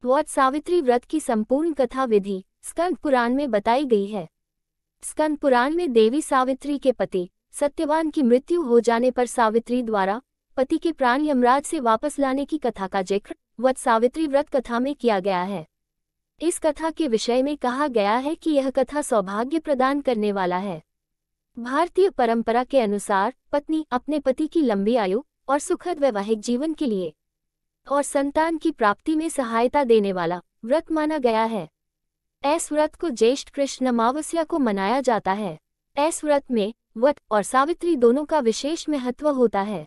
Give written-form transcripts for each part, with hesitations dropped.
वट सावित्री व्रत की संपूर्ण कथा विधि स्कंद पुराण में बताई गई है। स्कंद पुराण में देवी सावित्री के पति सत्यवान की मृत्यु हो जाने पर सावित्री द्वारा पति के प्राण यमराज से वापस लाने की कथा का जिक्र वट सावित्री व्रत कथा में किया गया है। इस कथा के विषय में कहा गया है कि यह कथा सौभाग्य प्रदान करने वाला है। भारतीय परंपरा के अनुसार पत्नी अपने पति की लंबी आयु और सुखद वैवाहिक जीवन के लिए और संतान की प्राप्ति में सहायता देने वाला व्रत माना गया है। इस व्रत को ज्येष्ठ कृष्ण अमावस्या को मनाया जाता है। इस व्रत में वट और सावित्री दोनों का विशेष महत्व होता है।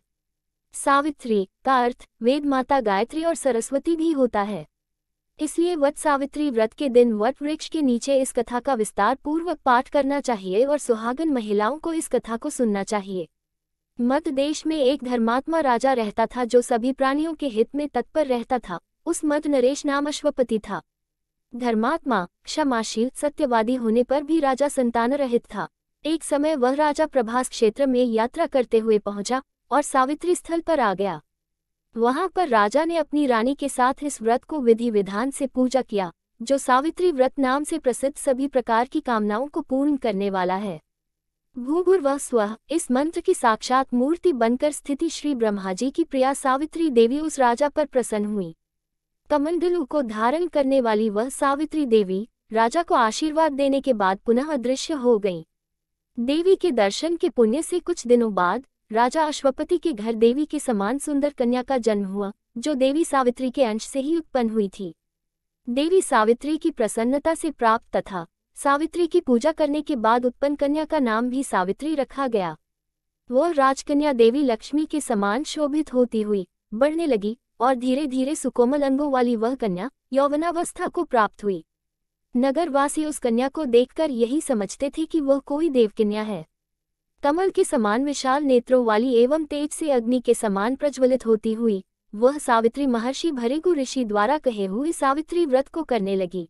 सावित्री का अर्थ वेद माता गायत्री और सरस्वती भी होता है। इसलिए वट सावित्री व्रत के दिन वट वृक्ष के नीचे इस कथा का विस्तार पूर्वक पाठ करना चाहिए और सुहागन महिलाओं को इस कथा को सुनना चाहिए। मध्य देश में एक धर्मात्मा राजा रहता था जो सभी प्राणियों के हित में तत्पर रहता था। उस मध्य नरेश नाम अश्वपति था। धर्मात्मा, क्षमाशील, सत्यवादी होने पर भी राजा संतान रहित था। एक समय वह राजा प्रभास क्षेत्र में यात्रा करते हुए पहुंचा और सावित्री स्थल पर आ गया। वहां पर राजा ने अपनी रानी के साथ इस व्रत को विधि विधान से पूजा किया, जो सावित्री व्रत नाम से प्रसिद्ध सभी प्रकार की कामनाओं को पूर्ण करने वाला है। भूर्भुवः स्वः इस मंत्र की साक्षात मूर्ति बनकर स्थिति श्री ब्रह्मा जी की प्रिया सावित्री देवी उस राजा पर प्रसन्न हुई। कमंडलू को धारण करने वाली वह सावित्री देवी राजा को आशीर्वाद देने के बाद पुनः अदृश्य हो गई। देवी के दर्शन के पुण्य से कुछ दिनों बाद राजा अश्वपति के घर देवी के समान सुंदर कन्या का जन्म हुआ, जो देवी सावित्री के अंश से ही उत्पन्न हुई थी। देवी सावित्री की प्रसन्नता से प्राप्त तथा सावित्री की पूजा करने के बाद उत्पन्न कन्या का नाम भी सावित्री रखा गया। वह राजकन्या देवी लक्ष्मी के समान शोभित होती हुई बढ़ने लगी और धीरे धीरे सुकोमल अंगों वाली वह कन्या यौवनावस्था को प्राप्त हुई। नगरवासी उस कन्या को देखकर यही समझते थे कि वह कोई देवकन्या है। कमल के समान विशाल नेत्रों वाली एवं तेज से अग्नि के समान प्रज्वलित होती हुई वह सावित्री महर्षि भृगु ऋषि द्वारा कहे हुए सावित्री व्रत को करने लगी।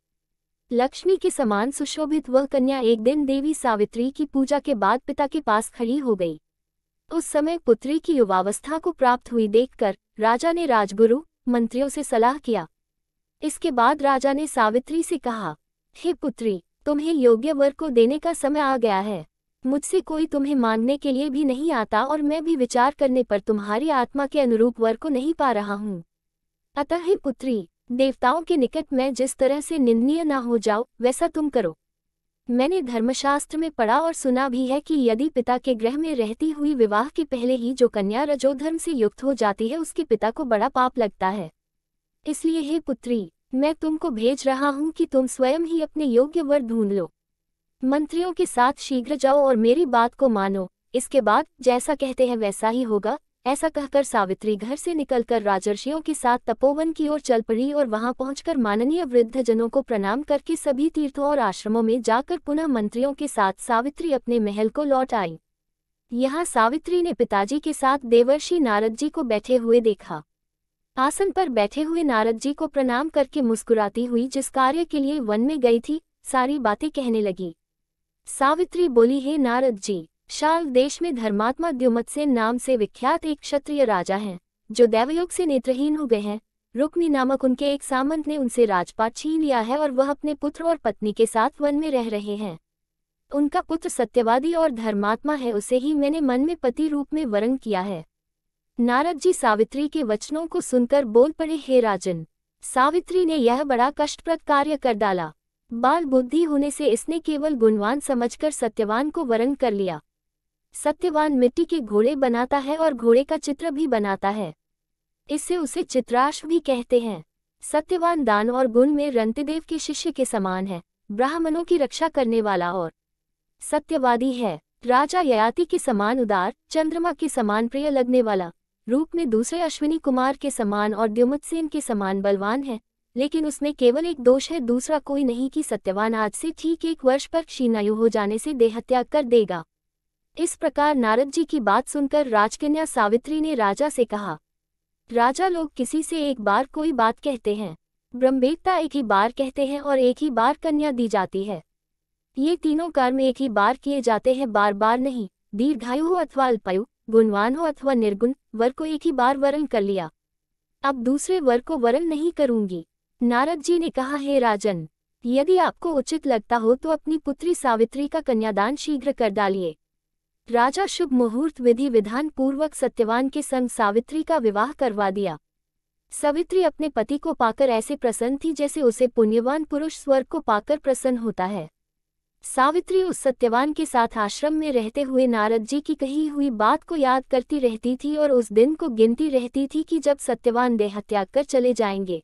लक्ष्मी के समान सुशोभित वह कन्या एक दिन देवी सावित्री की पूजा के बाद पिता के पास खड़ी हो गई। उस समय पुत्री की युवावस्था को प्राप्त हुई देखकर राजा ने राजगुरु मंत्रियों से सलाह किया। इसके बाद राजा ने सावित्री से कहा, हे पुत्री, तुम्हें योग्य वर को देने का समय आ गया है। मुझसे कोई तुम्हें मांगने के लिए भी नहीं आता और मैं भी विचार करने पर तुम्हारी आत्मा के अनुरूप वर को नहीं पा रहा हूँ। अतः हे पुत्री, देवताओं के निकट मैं जिस तरह से निंदनीय न हो जाऊं वैसा तुम करो। मैंने धर्मशास्त्र में पढ़ा और सुना भी है कि यदि पिता के गृह में रहती हुई विवाह के पहले ही जो कन्या रजोधर्म से युक्त हो जाती है उसके पिता को बड़ा पाप लगता है। इसलिए हे पुत्री, मैं तुमको भेज रहा हूँ कि तुम स्वयं ही अपने योग्य वर ढूंढ लो। मंत्रियों के साथ शीघ्र जाओ और मेरी बात को मानो। इसके बाद जैसा कहते हैं वैसा ही होगा। ऐसा कहकर सावित्री घर से निकलकर राजर्षियों के साथ तपोवन की ओर चल पड़ी और वहां पहुंचकर माननीय वृद्धजनों को प्रणाम करके सभी तीर्थों और आश्रमों में जाकर पुनः मंत्रियों के साथ सावित्री अपने महल को लौट आई। यहाँ सावित्री ने पिताजी के साथ देवर्षि नारद जी को बैठे हुए देखा। आसन पर बैठे हुए नारद जी को प्रणाम करके मुस्कुराती हुई जिस कार्य के लिए वन में गई थी सारी बातें कहने लगी। सावित्री बोली, हे नारद जी, शाल देश में धर्मात्मा द्युमत्सेन नाम से विख्यात एक क्षत्रिय राजा हैं, जो दैवयोग से नेत्रहीन हो गए हैं। रुक्मी नामक उनके एक सामंत ने उनसे राजपाट छीन लिया है और वह अपने पुत्र और पत्नी के साथ वन में रह रहे हैं। उनका पुत्र सत्यवादी और धर्मात्मा है, उसे ही मैंने मन में पति रूप में वरण किया है। नारद जी सावित्री के वचनों को सुनकर बोल पड़े, हे राजन, सावित्री ने यह बड़ा कष्टप्रद कार्य कर डाला। बाल बुद्धि होने से इसने केवल गुणवान समझकर सत्यवान को वरण कर लिया। सत्यवान मिट्टी के घोड़े बनाता है और घोड़े का चित्र भी बनाता है, इससे उसे चित्राश्व भी कहते हैं। सत्यवान दान और गुण में रंतिदेव के शिष्य के समान है, ब्राह्मणों की रक्षा करने वाला और सत्यवादी है। राजा ययाति के समान उदार, चंद्रमा के समान प्रिय लगने वाला, रूप में दूसरे अश्विनी कुमार के समान और द्युमत्सेन के समान बलवान है। लेकिन उसमें केवल एक दोष है, दूसरा कोई नहीं कि सत्यवान आज से ठीक 1 वर्ष पर क्षीणायु हो जाने से देहत्याग कर देगा। इस प्रकार नारद जी की बात सुनकर राजकन्या सावित्री ने राजा से कहा, राजा, लोग किसी से एक बार कोई बात कहते हैं, ब्रह्मवेत्ता एक ही बार कहते हैं और एक ही बार कन्या दी जाती है। ये तीनों कर्म एक ही बार किए जाते हैं, बार बार नहीं। दीर्घायु हो अथवा अल्पायु, गुणवान हो अथवा निर्गुण, वर को एक ही बार वरण कर लिया। अब दूसरे वर को वरण नहीं करूंगी। नारद जी ने कहा, हे राजन, यदि आपको उचित लगता हो तो अपनी पुत्री सावित्री का कन्यादान शीघ्र कर डालिए। राजा शुभ मुहूर्त विधि विधान पूर्वक सत्यवान के संग सावित्री का विवाह करवा दिया। सावित्री अपने पति को पाकर ऐसे प्रसन्न थी जैसे उसे पुण्यवान पुरुष स्वर्ग को पाकर प्रसन्न होता है। सावित्री उस सत्यवान के साथ आश्रम में रहते हुए नारद जी की कही हुई बात को याद करती रहती थी और उस दिन को गिनती रहती थी कि जब सत्यवान देह त्याग कर चले जाएंगे।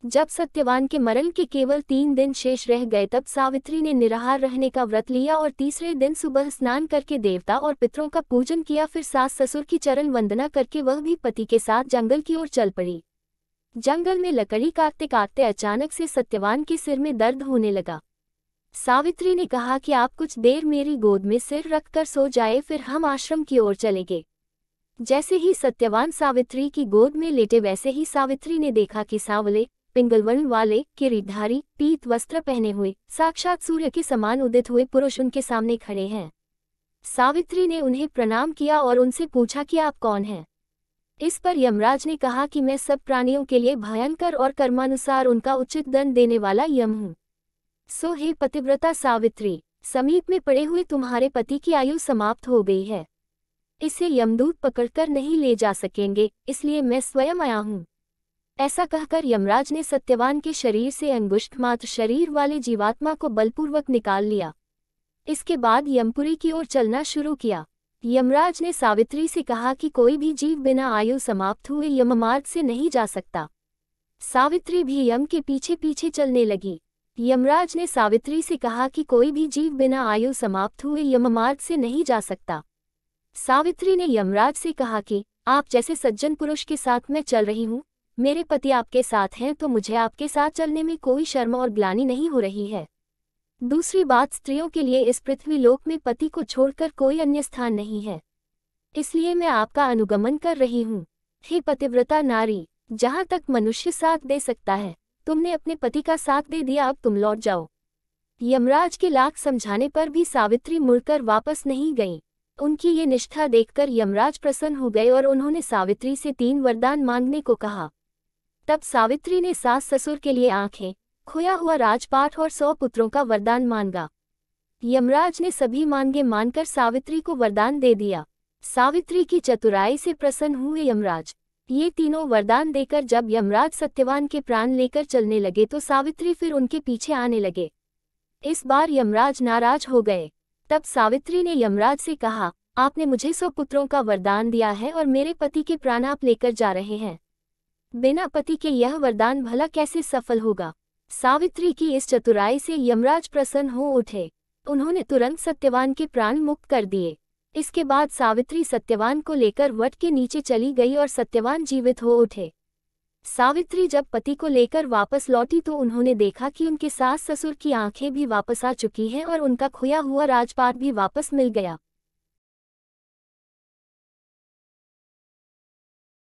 जब सत्यवान के मरण के केवल 3 दिन शेष रह गए तब सावित्री ने निराहार रहने का व्रत लिया और तीसरे दिन सुबह स्नान करके देवता और पितरों का पूजन किया। फिर सास ससुर की चरण वंदना करके वह भी पति के साथ जंगल की ओर चल पड़ी। जंगल में लकड़ी काटते काटते अचानक से सत्यवान के सिर में दर्द होने लगा। सावित्री ने कहा कि आप कुछ देर मेरी गोद में सिर रखकर सो जाए, फिर हम आश्रम की ओर चलेंगे। जैसे ही सत्यवान सावित्री की गोद में लेटे वैसे ही सावित्री ने देखा कि सांवले पिंगलवर्ण वाले किरीटधारी पीत वस्त्र पहने हुए साक्षात सूर्य के समान उदित हुए पुरुष उनके सामने खड़े हैं। सावित्री ने उन्हें प्रणाम किया और उनसे पूछा कि आप कौन हैं। इस पर यमराज ने कहा कि मैं सब प्राणियों के लिए भयंकर और कर्मानुसार उनका उचित दंड देने वाला यम हूँ। सो हे पतिव्रता सावित्री, समीप में पड़े हुए तुम्हारे पति की आयु समाप्त हो गई है। इसे यमदूत पकड़कर नहीं ले जा सकेंगे, इसलिए मैं स्वयं आया हूँ। ऐसा कहकर यमराज ने सत्यवान के शरीर से अंगुष्ठ मात्र शरीर वाले जीवात्मा को बलपूर्वक निकाल लिया। इसके बाद यमपुरी की ओर चलना शुरू किया। यमराज ने सावित्री से कहा कि कोई भी जीव बिना आयु समाप्त हुए यममार्ग से नहीं जा सकता। सावित्री भी यम के पीछे पीछे चलने लगी। यमराज ने सावित्री से कहा कि कोई भी जीव बिना आयु समाप्त हुए यममार्ग से नहीं जा सकता। सावित्री ने यमराज से कहा कि आप जैसे सज्जन पुरुष के साथ मैं चल रही हूँ, मेरे पति आपके साथ हैं तो मुझे आपके साथ चलने में कोई शर्म और ग्लानि नहीं हो रही है। दूसरी बात, स्त्रियों के लिए इस पृथ्वी लोक में पति को छोड़कर कोई अन्य स्थान नहीं है, इसलिए मैं आपका अनुगमन कर रही हूँ। हे पतिव्रता नारी, जहाँ तक मनुष्य साथ दे सकता है, तुमने अपने पति का साथ दे दिया, अब तुम लौट जाओ। यमराज के लाख समझाने पर भी सावित्री मुड़कर वापस नहीं गई। उनकी ये निष्ठा देखकर यमराज प्रसन्न हो गए और उन्होंने सावित्री से 3 वरदान मांगने को कहा। तब सावित्री ने सास ससुर के लिए आंखें, खोया हुआ राजपाट और 100 पुत्रों का वरदान मांगा। यमराज ने सभी मांगे मानकर सावित्री को वरदान दे दिया। सावित्री की चतुराई से प्रसन्न हुए यमराज। ये तीनों वरदान देकर जब यमराज सत्यवान के प्राण लेकर चलने लगे तो सावित्री फिर उनके पीछे आने लगे। इस बार यमराज नाराज हो गए। तब सावित्री ने यमराज से कहा, आपने मुझे 100 पुत्रों का वरदान दिया है और मेरे पति के प्राण आप लेकर जा रहे हैं। बिना पति के यह वरदान भला कैसे सफल होगा। सावित्री की इस चतुराई से यमराज प्रसन्न हो उठे। उन्होंने तुरंत सत्यवान के प्राण मुक्त कर दिए। इसके बाद सावित्री सत्यवान को लेकर वट के नीचे चली गई और सत्यवान जीवित हो उठे। सावित्री जब पति को लेकर वापस लौटी तो उन्होंने देखा कि उनके सास ससुर की आंखें भी वापस आ चुकी हैं और उनका खोया हुआ राजपाट भी वापस मिल गया।